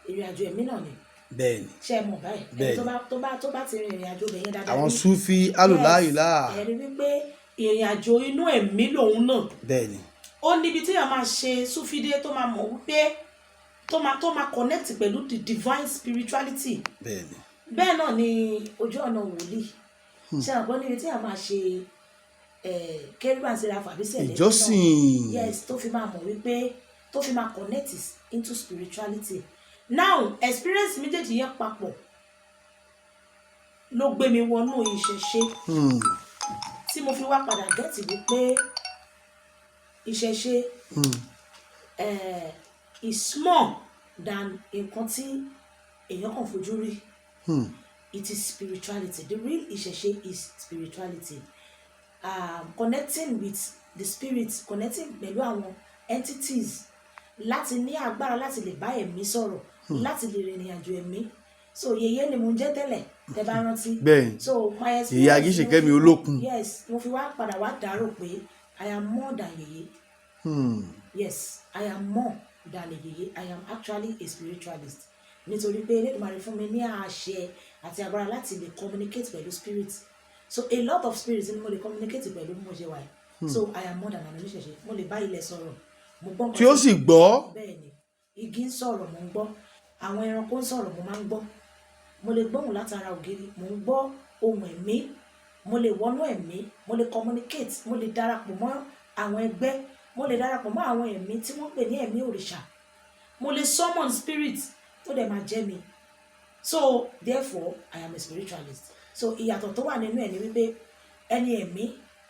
ìrìn àjò ẹ̀mí náà ni. bẹ́ẹ̀ni. ṣe mọ̀ báyìí. bẹ́ẹ̀ni. tó bá ti rin ìrìn àjò bẹ̀yẹn dáadáa. àwọn Súfí alùláìlá. ẹ̀rí wípé ìrìn àjò inú ẹ̀mí lòun náà. bẹ́ẹ̀ni. ó níbi tí èèyàn máa ṣe Súfídé tó máa mọ̀ wípé tó máa connect pẹ̀lú the divine spirituality. bẹ́ẹ̀ni. bẹ́ẹ̀ náà ni ojú ọ̀nà wòlíì. ṣe àgbọ̀ níbi tí èèyàn máa ṣe kérúbù àti sẹ́ráfù àbí sẹ̀lẹ̀ ìjọsìn. yes tó fi máa mọ̀ wípé tó fi máa connect into spirituality. Now experience méjèèjì yẹn papọ̀ ló gbé mi wọnú ìṣẹ̀ṣe tí mo fi wá padà gẹ́tì wípé ìṣẹ̀ṣe is more than nǹkan tí èèyàn kàn fojú rí. It is spirituality. The real ìṣẹ̀ṣe is spirituality. Connecting with the spirit, connecting pẹ̀lú àwọn entities láti ní agbára láti lè bá ẹ̀mí sọ̀rọ̀ láti lè rìnrìn àjò ẹ̀mí. So yèyé ni mo ń jẹ́ tẹ́lẹ̀ tẹ́ bá rántí. bẹ́ẹ̀ni. So my experience. ìyá Ajíṣekẹ́mi Olókun. Yes mo fi wá padà wá dárò pé I am more than yèyé. Yes I am more than yèyé. I am actually a spiritualist. Nítorí pé Elédùmarè fún mi ní àṣẹ àti agbára láti lè communicate pẹ̀lú spirit. So a lot of spirits ni mo lè communicate pẹ̀lú bí mo ṣe wà yìí. So I am more than an oníṣẹ̀ṣe. Mo lè bá ilẹ̀ sọ̀rọ̀. Mo gbọ́ nǹkan tí ó sì gbọ́. bẹ́ẹ̀ni igi ń sọ̀rọ̀ mo ń gbọ́, àwọn ẹranko ń sọ̀rọ̀ mo máa ń gbọ́, mo lè gbóhùn látara ògiri mo ń gbọ́ ohùn ẹ̀mí, mo lè wọnú ẹ̀mí, mo lè communicate, mo lè darapọ̀ mọ́ àwọn ẹgbẹ́, mo lè darapọ̀ mọ́ àwọn ẹ̀mí tí wọ́n pè ní ẹ̀mí òrìṣà, mo lè summon spirit tó dẹ̀ máa jẹ́ mi. So therefore I am a spiritualist. So ìyàtọ̀ tó wà nínú ẹ̀ ni wípé ẹni ẹ̀mí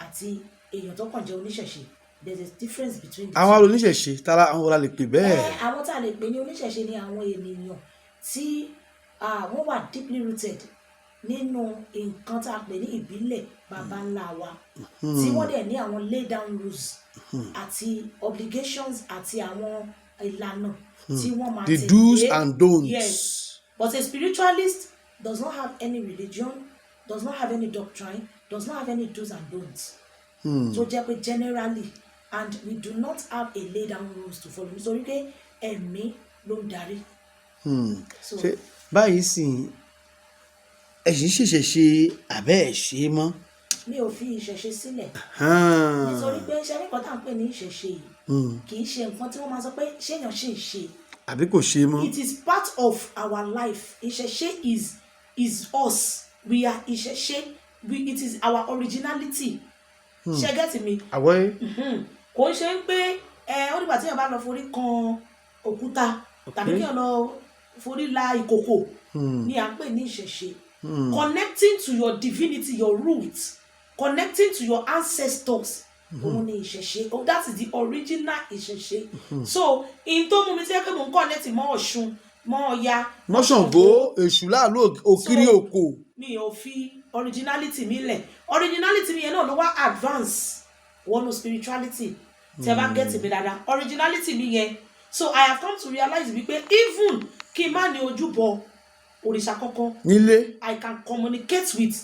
àti èèyàn tó kàn jẹ́ oníṣẹ̀ṣe. There's a difference between the two. àwọn oníṣẹ̀ṣe tara àwọn la lè pè bẹ́ẹ̀. àwọn tá a lè pè ní oníṣẹ̀ṣe ni àwọn ènìyàn tí wọ́n wà deeply rooted nínú nǹkan tá a pè ní ìbílẹ̀ baba ńlá wa tí wọ́n dẹ̀ ní àwọn lay down rules àti obligations àti àwọn ìlànà tí wọ́n máa tẹ̀lé. the do's and don'ts. Yes, but a spiritualist does not have any religion, does not have any doctrine, does not have any do's and don'ts. tó jẹ́ pé generally and we do not have a lay down rules to follow. nítorí pé ẹ̀mí ló ń darí. ṣe báyìí sì ẹ̀sìn ṣẹ̀ṣẹ̀ ṣe àbẹ́ ẹ̀ ṣe mọ́. mi ò fi ìṣẹ̀ṣe sílẹ̀. nítorí pé ṣe nípa tá à ń pè ní ìṣẹ̀ṣe yìí kì í ṣe nǹkan tí wọ́n máa sọ pé ṣéèyàn ṣe ń ṣe. àbí kò ṣe mọ́. it is part of our life. ìṣẹ̀ṣe is us. We are ìṣẹ̀ṣe. It is our originality. ṣe gẹ́tì mi. àwọ̀ kò ń ṣe pé ó dìgbà tí èèyàn bá lọ forí kan òkúta tàbí kí èèyàn lọ forí la ìkòkò ni à ń pè ní ìṣẹ̀ṣe. Connecting to your divinity, your roots, connecting to your ancestors. òun ni ìṣẹ̀ṣe. That is the original ìṣẹ̀ṣe. So in tó mú mi sí pé mo ń connect mọ́ Ọ̀ṣun mọ́ Ọya. mọ́ Ṣàngó èṣù láàlú òkiri òkò. mi ò fi originality mi lẹ̀. Originality mi yẹn náà ló wá advance wọnú spirituality. tí ẹ bá get mi dáadáa originality mi yẹn. So I have come to realize wípé even kí n má ní ojúbọ òrìṣà kankan nílé. I can communicate with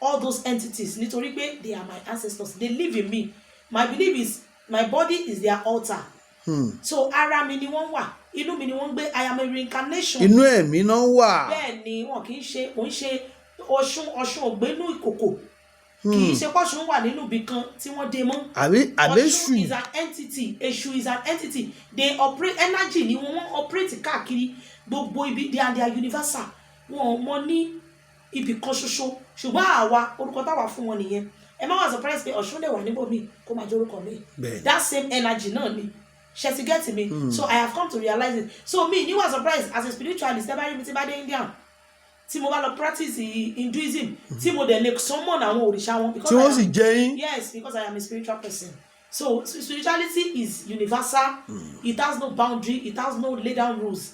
all those entities nítorí pé they are my ancestors. They live in me. My belief is my body is their altar. So ara mi ni wọ́n wà, inú mi ni wọ́n gbé. I am a reincarnation. inú ẹ̀mí náà wà. bẹ́ẹ̀ ni wọn kì í ṣe kò ń ṣe Ọ̀ṣun ògbénú ìkòkò kì í ṣe pọ́ṣun wà nínú ibì kan tí wọ́n dé mọ́. àbí Ọ̀ṣun is an entity. Èṣù is an entity. They operate energy ni wọ́n operate káàkiri gbogbo ibi. They are universal. Wọn mọ ní ibì kan ṣoṣo ṣùgbọ́n àwa orúkọ táwa fún wọn nìyẹn. ẹ má wà surprise pé Ọ̀ṣun lè wà níbò míì kó máa jẹ́ orúkọ mi. That same energy náà ni ṣe ti get me. So I have come to realize it. So me ní wà surprise as a spiritualist ẹ bá rí mi tí bá dé India tí mo bá lọ practice Hinduism tí mo dẹ̀ lè summon àwọn òrìṣà wọn. tí wọ́n sì jẹ́ yín. Yes, because I am a spiritual person. So spirituality is universal. It has no boundary. It has no lay down rules.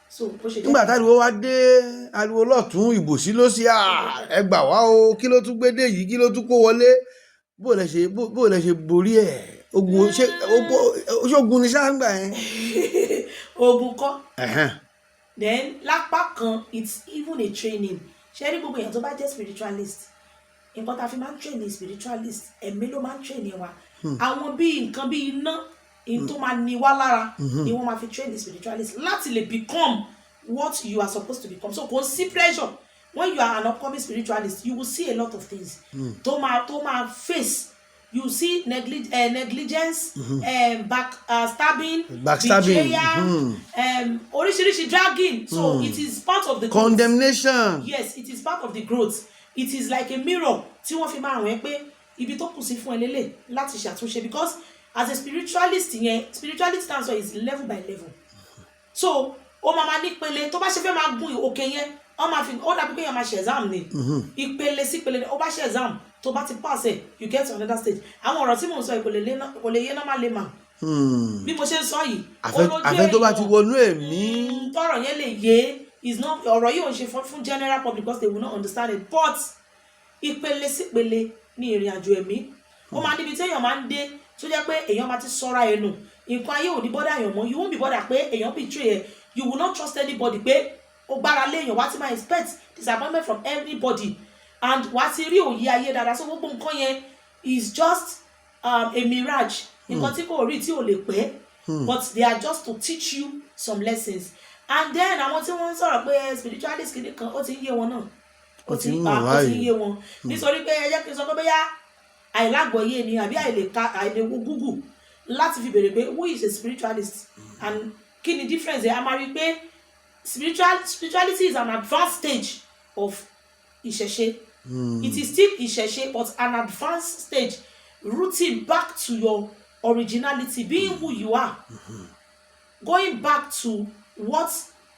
So nígbà táriwo wá dé ariwo lọ́tún ìbòsí ló sí ẹ gbà wá o kí ló tún gbé dé yìí kí ló tún kó wọlé bó lẹ ṣe borí ẹ ogun ṣé ogun ni sáńgbà yẹn. ogun kọ́. Then lápá kan it's even a training. ṣé rí gbogbo èèyàn tó bá jẹ́ spiritualist nǹkan tá a fi máa ń train ní spiritualist ẹ̀mí ló máa ń train ní wa. àwọn bíi nǹkan bíi iná in tó máa ní wá lára ni wọ́n máa fi train the spiritualist láti lè become what you are supposed to become. So kò sí pressure. When you are an upcoming spiritualist, you will see a lot of things. Tó máa face. You see negligence, backstabbing, betrayal, oríṣiríṣi dragging. So it is part of the condemnation. growth. Yes, it is part of the growth. It is like a mirror tí wọ́n fi máa rán ẹ pé ibi tó kù sí fún ẹ lélẹ̀ láti ṣàtúnṣe, because as a spiritualist yẹn, spiritualist answer is level by level. So ó máa ní ìpele tó bá ṣe fẹ́ máa gun òkè yẹn, ó máa fi ó dàbí pé yẹn máa ṣe exam ni. Ìpele sí ìpele ó bá ṣe exam tó bá ti pass ẹ, you get to another stage. Àwọn ọ̀rọ̀ tí mò ń sọ kò lè yé normal layman. Bí mo ṣe ń sọ yìí, àfẹ́ tó bá ti wọnú ẹ̀mí. Tọ́rọ̀ yẹn lè yé is not ọ̀rọ̀ yìí ò ń ṣe fún general public because they will not understand it, but ìpele sí ìpele ní ìrìn àjò ẹ̀mí. Ó máa níbi tí èèyàn máa ń dé tó jẹ́ pé èèyàn máa ti sọ́ra ẹnu, nǹkan ayé ò ní bọ́dà èèyàn mọ́, you won't be bother pé èèyàn betray ẹ, you will not trust anybody pé ó gbára lé èèyàn, wá ti máa expect disappointment from everybody, and wá ti rí òye ayé dáadáa. So gbogbo nǹkan yẹn is just a mirage, nǹkan tí kò rí tí ò lè pẹ́, but they are just to teach you some lessons. And then àwọn tí wọ́n ń sọ̀rọ̀ pé spiritualist kìíní kan ó ti ń yé wọn náà, ó ti ń yé wọn, nítorí pé ẹ jẹ́ kí n sọ pé bóyá àìlágbọ̀yé ni àbí àìlèwo Google láti fi bèrè pé who is a spiritualist and kí ni difference ẹ̀. A máa rí pé spirituality is an advanced stage of ìṣẹ̀ṣe. It is still ìṣẹ̀ṣe but an advanced stage, rooting back to your originality, being who you are, going back to what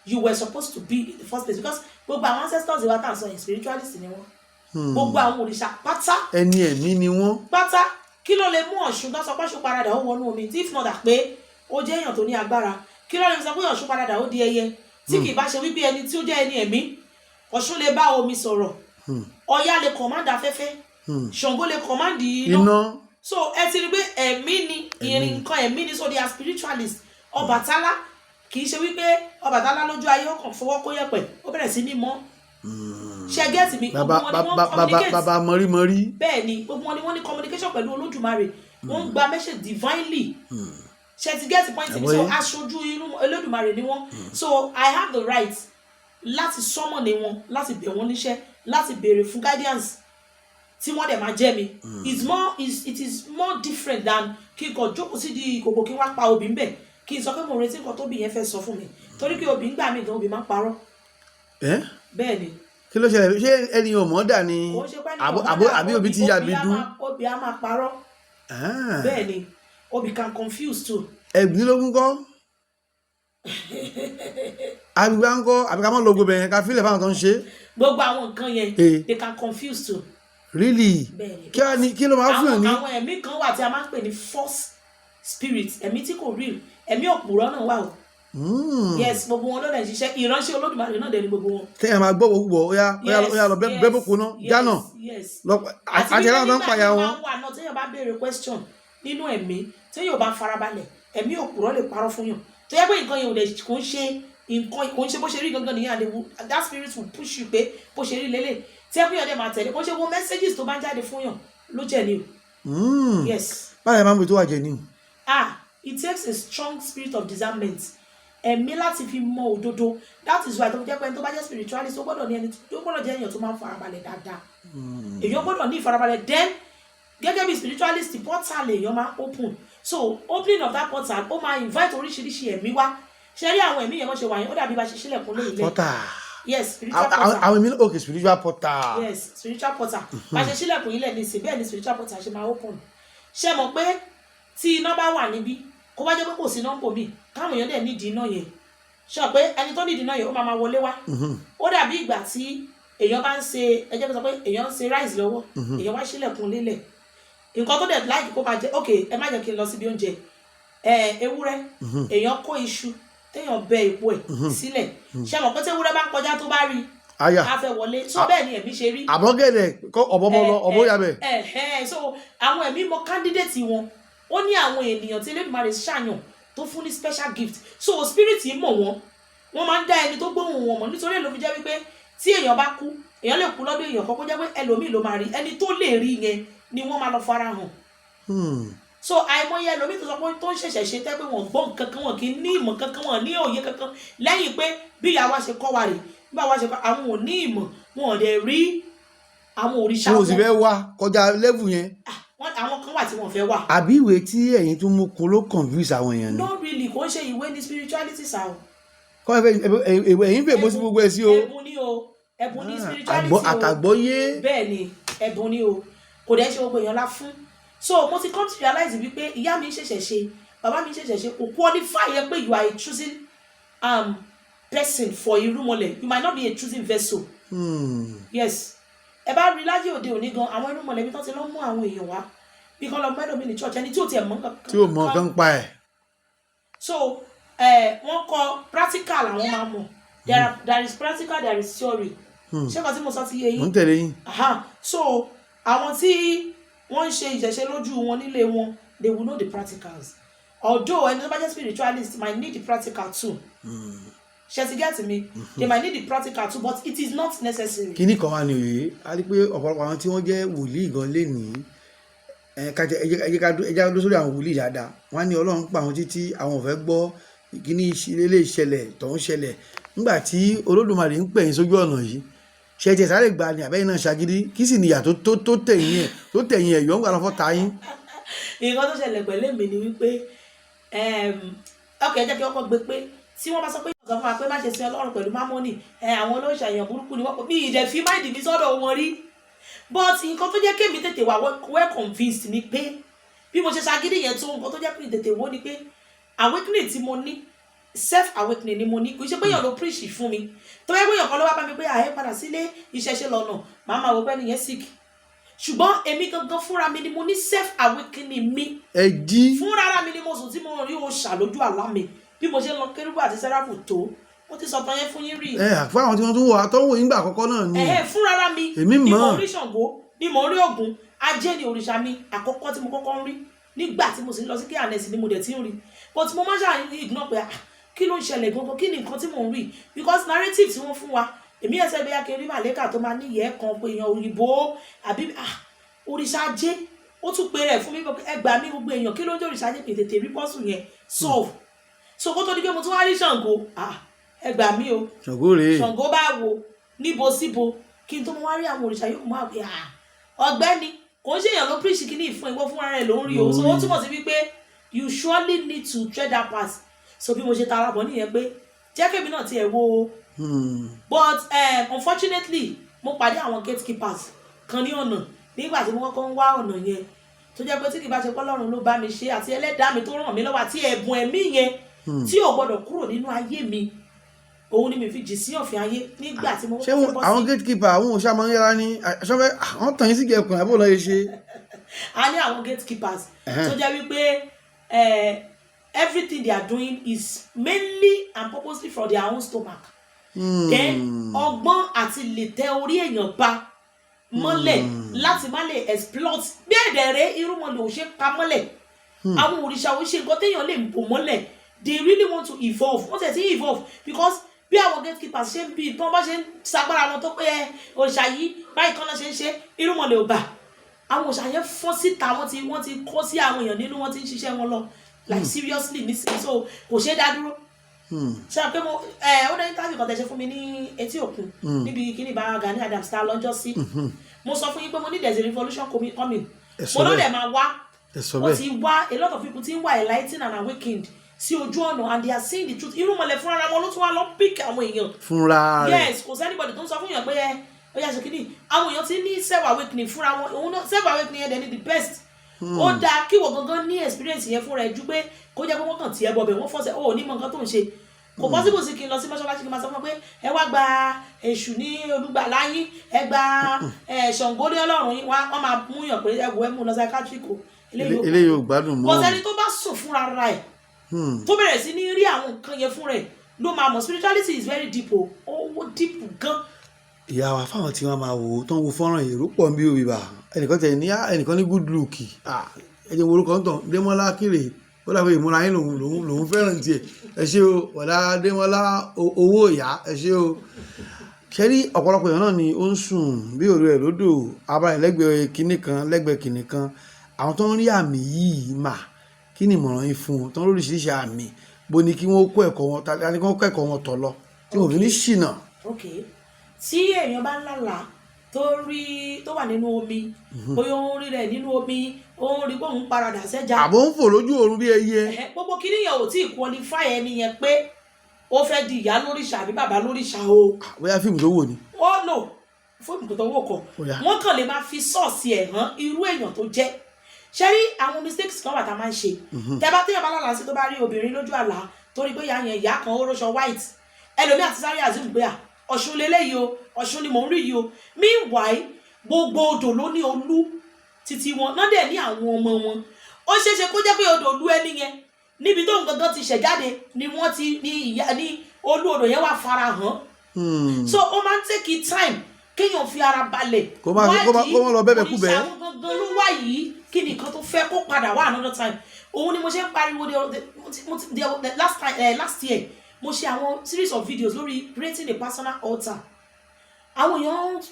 you were supposed to be in the first place. Because gbogbo àwọn ancestors ìwà tá à ń sọ yẹn spiritualist ni wọ́n. Gbogbo àwọn òrìṣà pátá. Ẹni ẹ̀mí ni wọ́n. Pátá kí ló lè mú Ọ̀ṣun tó sọ pé Ọ̀ṣun paradà ó wọnú omi, tí ìfúnná dà pé ó jẹ́ èèyàn tó ní agbára? Kí ló lè sọ pé Ọ̀ṣun paradà ó di ẹyẹ tí kì í bá ṣe wípé ẹni tí ó jẹ́ ẹni ẹ̀mí? Ọ̀ṣun lè bá omi sọ̀rọ̀, Ọya lè command afẹ́fẹ́, Ṣàngó lè command iná. So ẹ ti rí pé ẹ̀mí ni ìrìn nǹkan ẹ̀mí ni. So they are spiritualists. Ọbàtálá kì í ṣe wípé Ọbàtálá lójú ayé ó kàn fọwọ́ kó yẹ̀pẹ̀ ó bẹ̀rẹ̀ sí ní mọ́. Ṣe gẹ́ẹ̀tì mi, gbogbo wọn ni wọ́n communicate. Bàbá mọ̀rí. Bẹ́ẹ̀ ni gbogbo wọn ni wọ́n ní communication pẹ̀lú Olódùmarè, wọ́n ń gba message divinely. Ṣe ti gẹ́ẹ̀tì point mi, so aṣojú inú Olódùmarè ni wọ́n. So I have the right láti summon wọn, láti bẹ̀ wọ́n níṣẹ́, láti béèrè fún guidance tí wọ́n dẹ̀ máa jẹ́ mi. It is more different than kí n kàn jókòó sí di ìkòkò kí n wá pa obì ń bẹ̀ kí n sọ pé mo retí nǹkan tóbi yẹn fẹ́ sọ fún mi, torí pé obì ń gbà mí gan, obì máa ń parọ́. Bẹ́ẹ̀ ni. Kí ló ṣẹlẹ̀? Ṣé ẹni ò mọ̀ dà ni àbí obì ti yà bí dún? Obì á máa parọ́. Bẹ́ẹ̀ ni, obì can confuse too. Ẹ̀gbínlógún kọ́? Àgbà ń kọ́ àbí ká mọ́ lógo bẹ̀rẹ̀ ká fílẹ̀ fáwọn tó ń ṣe? Gbogbo àwọn nǹkan yẹn they can confuse too. Really? Kí ló máa fún ẹ ní? Àwọn ẹ̀mí kan wà tí a máa ń pè ní false spirit, ẹ̀mí tí kò real, ẹ̀mí òpùrọ́ náà wà o. Yes, gbogbo wọn ló lè ṣiṣẹ́, ìránṣẹ́ Olódùmarè náà dẹ̀ ni gbogbo wọn. Téèyàn máa gbọ́ gbogbo ó yá lọ bẹ́ bòkú náà jánà. Àti ẹ̀rọ tó ń pààyà wọn. Àti nígbà tí téèyàn bá béèrè question nínú ẹ̀mí, téèyàn bá farabalẹ̀, ẹ̀mí òpùrọ́ lè parọ́ fún yàn. Tó yẹ pé nǹkan yẹn ò lè kò ń ṣe bó ṣe rí gangan nìyẹn, àdéhùn that spirit will push you pé bó ṣe rí lélẹ̀. Tí ẹ fúnyàn dẹ̀ máa tẹ̀lé, kò ṣe wo messages tó bá ń jáde fún yàn ló jẹ́ ni o. Yes. Báyọ̀ máa ń bẹ tó wà jẹ ni. It takes a strong spirit of discernment. Ẹ̀mí láti fi mọ òdodo. That is why tó jẹ́ pé ẹni tó bá jẹ́ spiritualist ó gbọ́dọ̀ ní ẹni tó gbọ́dọ̀ jẹ́ èèyàn tó máa ń farabalẹ̀ dáadáa. Èèyàn gbọ́dọ̀ ní ìfarabalẹ̀. Then gẹ́gẹ́ bí spiritualist portal èèyàn máa open. So opening of that portal ó máa invite oríṣiríṣi ẹ̀mí wá. Ṣé rí àwọn ẹ̀mí yẹn wọ́n ṣe wà yẹn ó dàbí bá ṣe sílẹ̀kùn lórí ilẹ̀. Portal. Yes, spiritual portal. Àwọn ẹ̀mí okay, spiritual portal. Yes, spiritual portal. Bá ṣe sílẹ̀kùn ilẹ̀ ní ìsìn bẹ́ẹ̀ ni spiritual portal ṣe máa open. Ṣé mọ̀ pé tí iná bá wà níbí kó bá jẹ́ pé kò sí nọ́mbò mi káwọn èèyàn dẹ̀ nídìí iná yẹn, ṣe pé ẹni tó nídìí iná yẹn ó máa wọlé wá. Ó dàbí ìgbà tí èèyàn bá ń ṣe ẹjẹ́ tó sọ pé èèyàn ń ṣe rice lọ́wọ́, èèyàn wá sílẹ̀kùn lélẹ̀, nǹkan tó dẹ̀ láì kó máa jẹ ok ẹ má jẹ́ kí n lọ síbi oúnjẹ ewúrẹ́, èèyàn kó iṣu téèyàn bẹ èpo ẹ̀ sílẹ̀, ṣe mọ̀ pé tí ewúrẹ́ bá ń kọjá tó bá rí a fẹ́ wọlé, so bẹ́ẹ̀ ni ẹ̀mí ṣe rí. Àbọ̀gẹ̀dẹ̀ kọ́ ọ̀bọ̀ yabẹ̀. So àwọn ẹ̀mí mọ candidate wọn, ó ní àwọn ènìyàn tí Elédùmarè ṣàyàn tó fún ní special gift. So spirit yìí mọ̀ wọ́n máa ń dá ẹni tó gbóhùn wọn mọ̀, nítorí èlò fi jẹ́ wípé tí èèyàn bá kú èèyàn lè kú lọ́dọ̀ èèyàn kan kó jẹ́ pé ẹlòmíì ló máa rí, ẹni tó lè rí yẹn ni wọ́n máa lọ fara hàn. so àìmọye ẹlòmíì tó sọ pé tó ń ṣẹ̀ṣẹ̀ ṣe tẹ́ pé wọ́n gbọ́ nǹkan kan, wọn kì í ní ìmọ̀ kankan, wọn ní òye kankan lẹ́yìn pé bí ìyá wa ṣe kọ́ wa rè bí àwa ṣe kọ́ àwọn ò ní ìmọ̀, wọn ò dẹ̀ rí àwọn òrìṣà wọn ò sì fẹ́ wá kọjá level yẹn. àwọn kan wà tí wọ́n fẹ́ wà. àbí ìwé tí ẹ̀yin tún mú kun ló confuse àwọn èèyàn ni. no really kò ń ṣe ìwé ní spirituality sa o. kọ́ ẹ̀yin fẹ́ bó sí gbogbo ẹ̀ sí o. ẹ̀bùn ni o, ẹ̀bùn ní spirituality o. àtàgbọ́yé. bẹ́ẹ̀ ni ẹ̀bùn ni o, kò dẹ̀ ṣe gbogbo èèyàn lá fún. so mo ti come to realize wípé ìyá mi ṣẹ̀ṣẹ̀ ṣe, bàbá mi ṣẹ̀ṣẹ̀ ṣe kò qualify yẹ pé you are a choosing person for irúnmọlẹ̀, you might not be a choosing vessel. Yes, ẹ bá rí láyé òde òní gan àwọn irúnmọlẹ̀ bí tó ti lọ mú àwọn èèyàn wá bí kan lọ mẹ́lò mi ní church ẹni tí ò tiẹ̀ mọ̀ kankan. tí ò mọ̀ kan pa ẹ̀. so wọ́n kọ practical àwọn máa mọ̀ there is practical, there is theory. ṣé kan tí mo sọ ti yé yín. mo ń tẹ̀lé yín. so àwọn tí wọ́n ń ṣe ìṣẹ̀ṣe lójú wọn nílé wọn they will know the practicals, although ẹni tó bá jẹ́ spiritualist might need the practical too. Ṣé ti get me? They might need the practical too, but it is not necessary. kíní kan wà ní òye a rí pé ọ̀pọ̀lọpọ̀ àwọn tí wọ́n jẹ́ wòlíì gan lé ní ẹjẹ́ ló sórí àwọn wòlíì dáadáa wọ́n á ní Ọlọ́run pa àwọn títí àwọn ò fẹ́ gbọ́ kíní ilé ìṣẹ̀lẹ̀ tó ń ṣẹlẹ̀ nígbà tí Olódùmarè ń pè yín sójú ọ̀nà yìí ṣe ti sáré gba ni àbẹ́yìn náà ṣagídí kí sì níyà tó tẹ̀yìn ẹ̀ yọ̀ ń gbà lọ́fọ́ ta yín. nǹkan tó ṣẹlẹ̀ pẹ̀lú èmi ni wípé ọkọ̀ ẹ̀jẹ̀ kí wọ́n kọ́ gbé pé tí wọ́n bá sọ pé ọ̀gá fún wa pé má ṣe sin Ọlọ́run pẹ̀lú mámọ́nì àwọn olóòṣà èèyàn burúkú ni wọ́n pọ̀ bí ìdẹ̀ fi máìdì mi sọ́dọ̀ wọn rí, but nǹkan tó jẹ́ kémi tètè wà well convinced ni pé bí mo ṣe ṣagídí yẹn tó nǹkan tó jẹ́ pé tètè wó ni pé awakening tí mo ní self awakening ni mo ní kò ṣe pé èèyàn ló preach fún mi tó yẹ pé èèyàn kan ló wá bá mi pé àyè padà sílé ìṣẹ̀ṣe lọ́nà màá máa wò pé nìyẹn sick, ṣùgbọ́n èmi gangan fúnra mi ni mo ní self awakening mi. ẹ jí. fúnra mi ni mo sùn tí mo rí òòṣà lójú àlá mi bí mo ṣe ń lọ kérúbù àti sẹ́ráfù tó mo ti sọ̀tàn yẹn fún yín rí. fún àwọn tí wọ́n tún wọ àtọ́wò yín gbà àkọ́kọ́ náà ni. fúnra mi èmi mọ̀ ni mo rí Ṣàngó ni mo rí Ògún, Ajé ni òrìṣà mi àkọ́kọ́ tí mo kọ́kọ́ ń rí nígbà tí mo sì ń lọ sí kíánẹ́sì ni mo dẹ̀ ti ń rí, but mo máa ṣàyìn ignore pé kí ló ń ṣẹlẹ̀ gangan, kí ni nǹkan tí mò ń rí, because narrative tí wọ́n fún wa èmi ẹsẹ̀ bẹ́ẹ̀ kiri màlẹ́kà tó máa ní ìyẹ́ kan pé èèyàn òyìnbó àbí òrìṣà Ajé ó tún pe rẹ̀ fún mi ẹgbàá mi gbogbo èèyàn kí ló ń jẹ́ òrìṣà Ajé pé tètè rí pọ́sù yẹn solve. So kó tó di pé mo tún wá rí Ṣàngó ẹgbàá mi o Ṣàngó bá wo níbo síbo kí n tó mo wá rí àwọn òrìṣà yòókù máa pè ọ̀gbẹ́ni kò ń ṣèyàn ló preach kíní ìfún ìwọ fúnra rẹ̀ ló ń rí o, so ó túmọ̀ sí wípé you surely need to tread that path. So bí mo ṣe tara bọ̀ nìyẹn pé jẹ́ kébì náà tiẹ̀ wo but unfortunately mo pàdé àwọn gatekeepers kan ní ọ̀nà nígbà tí mo kọ́kọ́ ń wá ọ̀nà yẹn tó jẹ́ pé tí kì bá ṣe pé Ọlọ́run ló bá mi ṣe àti ẹlẹ́dàá mi tó ràn mí lọ́wọ́ àti ẹ̀bùn ẹ̀mí yẹn tí ò gbọdọ̀ kúrò nínú ayé mi òun ni mi fi jì sí ọ̀fìn ayé nígbà tí mo ṣé àwọn gatekeeper àwọn òṣà máa ń yára ní ṣọ́fẹ́ àwọn tàn yín sí gẹ̀ẹ́kùn àbò lọ́ọ́ yẹ ṣe. a ní àwọn gatekeepers tó jẹ́ wípé everything they are doing is mainly and purposely for their own stomach. Then ọgbọ́n àti lè tẹ orí èèyàn ba mọ́lẹ̀ láti má lè exploit bí ẹ̀dẹ̀rẹ̀ irúnmọlẹ̀ ò ṣe pa mọ́lẹ̀ àwọn òrìṣà ò ṣe nǹkan téèyàn lè bò mọ́lẹ̀ they really want to evolve wọ́n tẹ̀ sí evolve because bí àwọn gatekeepers ṣe ń bí tí wọ́n bá ṣe ń sagbára wọn tó pé òrìṣà yìí báyìí kan náà ṣe ń ṣe irúnmọlẹ̀ ò bà àwọn òrìṣà yẹn fọ́n síta wọ́n ti kó sí àwọn èèyàn nínú wọ́n ti ń ṣiṣẹ́ wọn lọ like seriously nísìnyí so kò ṣe é dá dúró ṣe àpé mo ó dẹ́ interview kan tẹ̀ ṣe fún mi ní etí òkun níbi kíní bá Gani Adams ta lọ́jọ́ sí mo sọ fún yín pé mo ní there's a revolution coming mo ló dẹ̀ máa wá wọ́n ti wá a lot of people ti ń wá enlightened and awakened sí ojú ọ̀nà and they are seeing the truth irúnmọlẹ̀ fúnra wọn ló tún wá lọ pick àwọn èèyàn fúnra rẹ̀ yes kò sẹ́nibọ̀dì tó ń sọ fún èèyàn pé ó yà ṣe kíní àwọn èèyàn ti ní self awakening fúnra wọn òun náà self awakening yẹn dẹ̀ ní the best ó dáa kí wọ́n gangan ní experience yẹn fúnra ẹ̀ ju pé kó jẹ́ pé wọ́n kàn tiẹ̀ bọ̀ bẹ̀ wọ́n fọ́sẹ̀ ó ní mọ nǹkan tó ń ṣe kò possible sí kí n lọ sí mọ́ṣáláṣí kí n máa sọ fún pé ẹ wá gba èṣù ní olùgbàlà yín ẹ gba Ṣàngó ní Ọlọ́run yín wọ́n máa mú yàn pé ẹ wò ẹ mú lọ psychiatric o eléyìí ò gbádùn mọ́ kò sẹ́ni tó bá sùn fúnra ra ẹ̀ tó bẹ̀rẹ̀ sí ní rí àwọn nǹkan yẹn fún rẹ̀ ló máa mọ̀ spirituality is very deep o ó deep gan. ìyá wa fáwọn tí wọn máa wò ó tó ń wo fọ́nrán yìí rú pọ̀ bí òbí bá ẹnìkan ní good look ẹ̀jẹ̀ wo orúkọ ń tàn Démọ́lá Kírè ó dàbí ìmúra yín lòun fẹ́ràn tiẹ̀ ẹ ṣé o wàdà Démọ́lá owó ìyá ẹ ṣé o ṣe rí ọ̀pọ̀lọpọ̀ èèyàn náà ni ó ń sùn bí òru ẹ̀ lódò abáyé lẹ́gbẹ̀ẹ́ kinní kan àwọn tó ń rí àmì yìí mà kí ni ìmọ̀ràn yín fún wọn tó ń lóríṣiríṣi àmì bó ni kí wọ́n kó ẹ̀kọ́ wọn tàbí kí wọ́n kọ́ ẹ̀kọ́ wọn tọ̀ lọ tí wọ́n fi ní ṣìnà. ok tí èèyàn bá ń lálàá tó wà nínú omi bóyá ó ń rí rẹ̀ nínú omi ó ń rí bóun paradà sẹ́jà. àbò ń fò lójú oorun bí ẹyẹ. gbogbo kí nìyẹn ò tí ì qualify ẹni yẹn pé ó fẹ́ di ìyá lóríṣà àbí bàbá lóríṣà o. bóyá fíìmù tó wò ni. ó lò fíìmù tó wò kọ wọ́n kàn lè máa fi sọ́ọ̀sì ẹ̀ hàn irú èèyàn tó jẹ́ ṣe rí àwọn mistakes kan wà tá a máa ń ṣe téèyàn bá lálàá sí tó bá rí obìnrin lójú àlá torí pé ìyá yẹn ìyá kan ó róṣọ white ẹlòmíà ti sáré àzùm gbé ọ̀ṣun lélẹ́yìí o ọ̀ṣun ni mò ń rí yìí o meanwhile gbogbo odò ló ní olú títí wọn náà dẹ̀ ní àwọn ọmọ wọn ó ṣeéṣe kó jẹ́ pé odò olú ẹni yẹn níbi tó ń gangan ti ṣẹ̀ jáde ni wọ́n ti ní olú odò yẹn wà fara hàn so ó máa ń take time kéèyàn fi ara balẹ̀ kó má lọ bẹ́bẹ̀ kú bẹ́ẹ̀ oríṣi àwọn gangan ló wà yìí kí nìkan tó fẹ́ kó padà wá another time òun ni mo ṣe ń pariwo last year mo ṣe àwọn series of videos lórí creating a personal altar àwọn èèyàn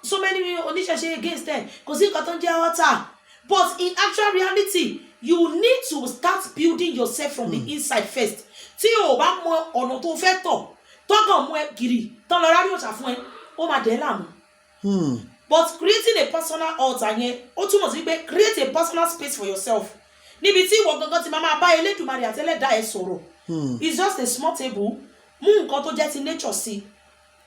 so many oníṣẹ̀ṣe against them kò sí nǹkan tó ń jẹ́ altar but in actual reality you need to start building yourself from the inside first tí o bá mọ ọ̀nà tó fẹ́ tọ̀ tọ́gàn mú ẹ gírì tán lọ rárí òòṣà fún ẹ ó máa dẹ̀ láàmú. But creating a personal altar yẹn ó túmọ̀ sí pé create a personal space for yourself níbi tí ìwọ gangan ti máa bá Elédùmarè àtẹlẹ́dàá ẹ sọ̀rọ̀ it's just a small table mú nǹkan tó jẹ́ ti nature sí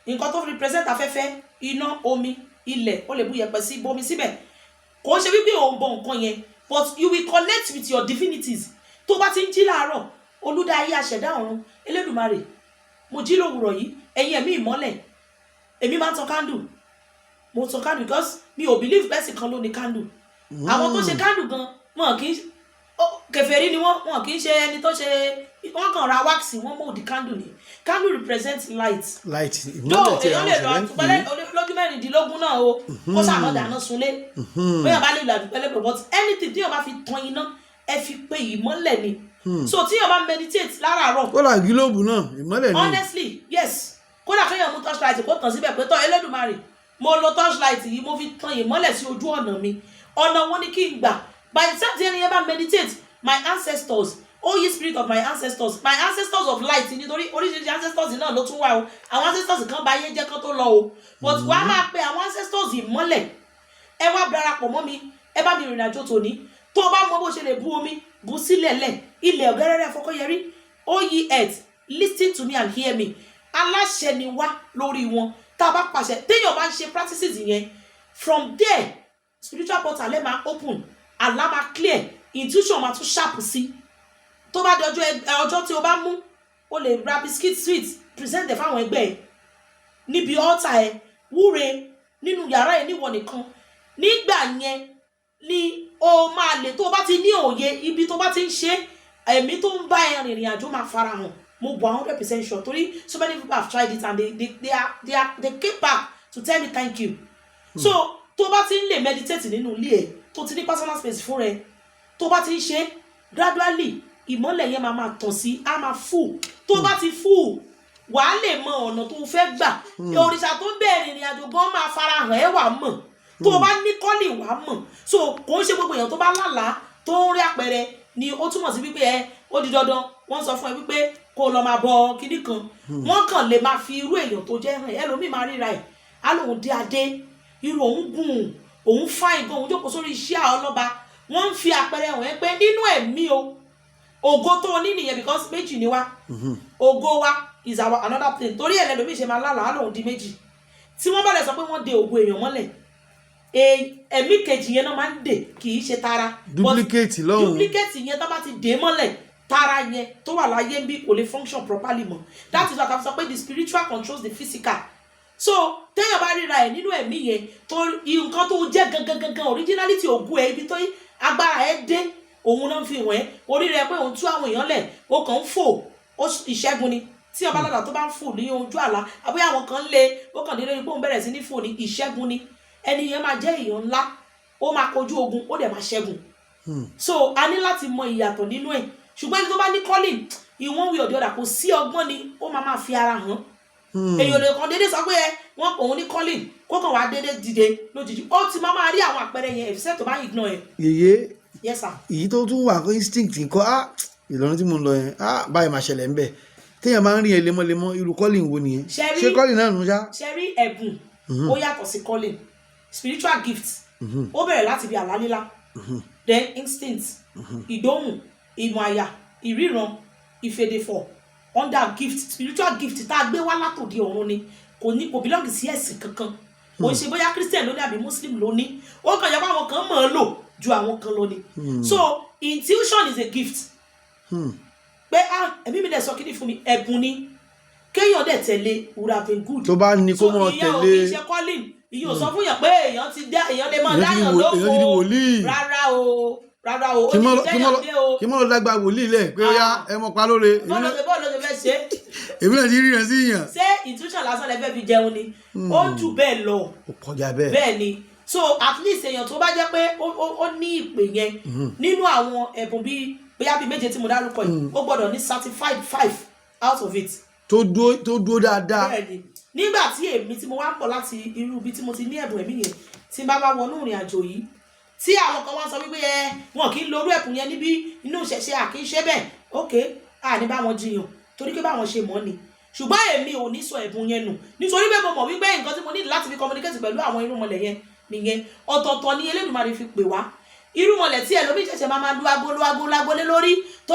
nǹkan tó represent afẹ́fẹ́ iná omi ilẹ̀ ó lè bú yẹ̀pẹ̀ sí bomi síbẹ̀ kò ń ṣe wípé òun bọ nǹkan yẹn but you will connect with your divinities tó bá ti ń jí láàárọ̀ olúdá ayé aṣẹ̀dá ọ̀run Elédùmarè mo jí lówùrọ̀ yìí ẹ̀yin ẹ̀mí ìmọ́lẹ̀ èmi máa ń tan candle mo tan candle because mi ò believe person kan ló ní candle àwọn tó ṣe candle gan wọn kì í kèfèrí ni wọn kì í ṣe ẹni tó ṣe wọn kàn ra wax wọn mold candle ni candle represent light ìmọ́lẹ̀ tí àwọn ṣẹlẹ̀ lójú mẹ́rìndínlógún náà o kó sàmọ́ dáná sunlé bóyá bá lè lò àdúpẹ́lẹ́pẹ́ but anything tí yóò bá fi tan iná ẹ fi pe ìmọ́lẹ̀ ni so tí yóò bá meditate láràárọ̀ kódà gílóòbù náà ìmọ́lẹ̀ ni honestly yes kódà kéèyàn mú torchlight kó tàn síbẹ̀ pé tọ́ Elédùmarè mo lo torchlight yìí mo fi tan ìmọ́lẹ̀ sí ojú ọ̀nà mi ọ̀nà wọn ni kí n gbà by the time tí ẹni yẹn bá meditate my ancestors Holy Spirit of my ancestors of light nítorí oríṣiríṣi ancestors náà ló tún wà o àwọn ancestors kan bá yé jẹ́ kán tó lọ o but wàá máa pe àwọn ancestors ìmọ́lẹ̀ ẹ wá darapọ̀ mọ́ mi ẹ bá mi rìnrìn àjò tòní tó o bá mọ bó ṣe lè bu omi bu sílẹ̀ lẹ̀ ilẹ̀ ọ̀gẹ́rẹ́rẹ́ fọkọ́yẹrí ó yí earth listen to me and hear me aláṣẹ ni wá lórí wọn tá a bá pàṣẹ téèyàn bá ń ṣe practices yẹn from there spiritual portal ẹ máa open àlá máa clear intuition máa tún sharp sí tó bá di ọjọ́ tí o bá mú o lè ra biscuit sweet present ẹ̀ fáwọn ẹgbẹ́ ẹ̀ níbi altar ẹ̀ wúre nínú yàrá ẹ̀ níwọ̀n nìkan nígbà yẹn ni o máa lè tó o bá ti ní òye ibi tó bá ti ń ṣe ẹ̀mí tó ń bá ẹ rìnrìn àjò máa farahàn mo bọ̀ 100% sure torí so many people have tried it and they came back to tell me thank you. So tó bá ti ń lè meditate nínú ilé ẹ̀ tó ti ní personal space fún rẹ tó bá ti ń ṣe gradually ìmọ́lẹ̀ yẹn máa tàn sí á máa full tó bá ti full wàá lè mọ ọ̀nà tó fẹ́ gbà òrìṣà tó bẹ̀rẹ̀ ìrìn àjò gan máa farahàn ẹ̀ wà mọ̀ tó o bá ní kọ́lì wàá mọ̀ so kò ń ṣe gbogbo èèyàn tó bá lálàá tó ń rí àpẹẹrẹ ni ó túmọ̀ sí wípé ẹ ó di dandan wọ́n sọ fún ẹ wípé kó o lọ máa bọ kíní kan wọ́n kàn lè máa fi irú èèyàn tó jẹ́ hàn ẹlòmíì máa ríra ẹ̀ á lóun dé adé irú òun gùn òun fáìn gan òun jókòó sórí iṣẹ́ ọlọ́ba wọ́n ń fi àpẹẹrẹ hàn ẹ́ pé nínú ẹ̀mí o ògo tó o ní nìyẹn because méjì ni wá ògo wa is our another thing torí ẹ̀ lẹ́lòmíì ṣe máa lálàá lòun di méjì tí wọ́n bá lè sọ pé wọ́n de ògo èèyàn mọ́lẹ̀ ẹ̀mí kejì yẹn náà máa ń dè kì í ṣe tara duplicate lọ́hùn duplicate yẹn tó bá ti dè mọ́lẹ̀ tara yẹn tó wà láyé bí kò lè function properly mọ́ that is what I'm sọ pé the spiritual controls the physical so téèyàn bá ríra ẹ̀ nínú ẹ̀mí yẹn tó nǹkan tó jẹ́ gangan originality ògùn ẹ̀ ibi tó agbára ẹ̀ dé òun náà fi hàn ẹ́ orí rẹ̀ pé òun tú àwọn èèyàn lẹ̀ ó kàn ń fò ìṣẹ́gun ni tí ọba lọ́dà tó bá ń fò ní ojú àlá àbúyá àwọn kan lé ó kàn délé pé òun bẹ̀rẹ̀ sí ní fò ní ìṣẹ́gun ni ẹni yẹn máa jẹ́ èèyàn ńlá ó máa kojú ogun ó dẹ̀ máa ṣẹ́gun so a ní láti mọ ìyàtọ̀ nínú ẹ̀ ṣùgbọ́n ẹni tó bá ní calling ìwọ̀n wí ọ̀dẹ̀ ọ̀dà kò sí ọgbọ́n ni ó máa fi ara hàn èèyàn lè kàn déédéé sọ pé wọ́n òun ní calling kó kàn wá déédéé dìde lójijì ó ti máa rí àwọn àpẹẹrẹ yẹn ẹ̀fíṣẹ́ tó bá ignore ẹ̀. yèyé yes sir. èyí tó tún wà kó instinct nǹkan Ìlọrin tí mo ń lọ yẹn báyìí máa ṣẹlẹ̀ ń bẹ̀ téèyàn máa ń rí ẹ lemọ́lemọ́ irú calling wo nìyẹn ṣé calling náà nù ṣá. ṣe rí ẹ̀bùn ó yàtọ̀ sí calling spiritual gift ó bẹ̀rẹ̀ láti bí àlá lílá then instinct ìdóhùn ìmọ̀ àyà ìríran ìfèdèfọ̀ under gift spiritual gift tá a gbé wá látòdì ọ̀run ni kò belong sí ẹ̀sìn kankan kò ṣe bóyá christian ló ní àbí muslim ló ní ó kàn yẹ kó àwọn kan mọ̀ ọ́ lò ju àwọn kan lọ ni so intuition is a gift pé ẹ̀mí mi dẹ̀ sọ kíní fún mi ẹ̀bùn ni kéèyàn dẹ̀ tẹ̀lé would have been good. tó bá ní kó mọ̀ tẹ̀lé so ìyẹn ò kì í ṣe calling ìyẹn ò sọ fún yàn pé èèyàn lè máa dáyàn lóko rárá o kí mọ́ lọ dágbà wòlíì lẹ̀ pé ó yá ẹ mọ̀ pa lóore. bọ́ọ̀lù ṣe fẹ́ ṣe. èmi náà ti rí rẹ̀ sí yàn. ṣé intuition lásán lẹ fẹ́ fi jẹun ni ó jù bẹ́ẹ̀ lọ. ó kọjá bẹ́ẹ̀. bẹ́ẹ̀ ni so at least èèyàn tó bá jẹ́ pé ó ní ìpè yẹn nínú àwọn ẹ̀bùn bíi méje tí mo dárúkọ yìí ó gbọ́dọ̀ ní certified 5 out of it. tó dúró dáadáa. bẹ́ẹ̀ ni nígbà tí èmi tí mo wá ń bọ̀ láti irú ibi tí mo ti ní ẹ̀bùn ẹ̀mí yẹn tí n bá wọnú ìrìn àjò yìí tí àwọn kan wá sọ wípé wọn kì í lo orú ẹ̀bùn yẹn níbi inú ìṣẹ̀ṣe àkì í ṣe bẹ́ẹ̀ ok ní bá wọn jiyàn torí pé báwọn ṣe mọ̀ ni ṣùgbọ́n èmi ò ní sọ ẹ̀bùn yẹn nù nítorí pé mo mọ̀ wípé nǹkan tí mo ní láti fi communicate pẹ̀lú àwọn irúnmọlẹ̀ yẹn nìyẹn ọ̀tọ̀ọ̀tọ̀ ni Elédùmarè fi pè wá irúnmọlẹ̀ tí ẹlòmíì ṣẹ̀ṣẹ̀ máa lu agolo lé lórí tó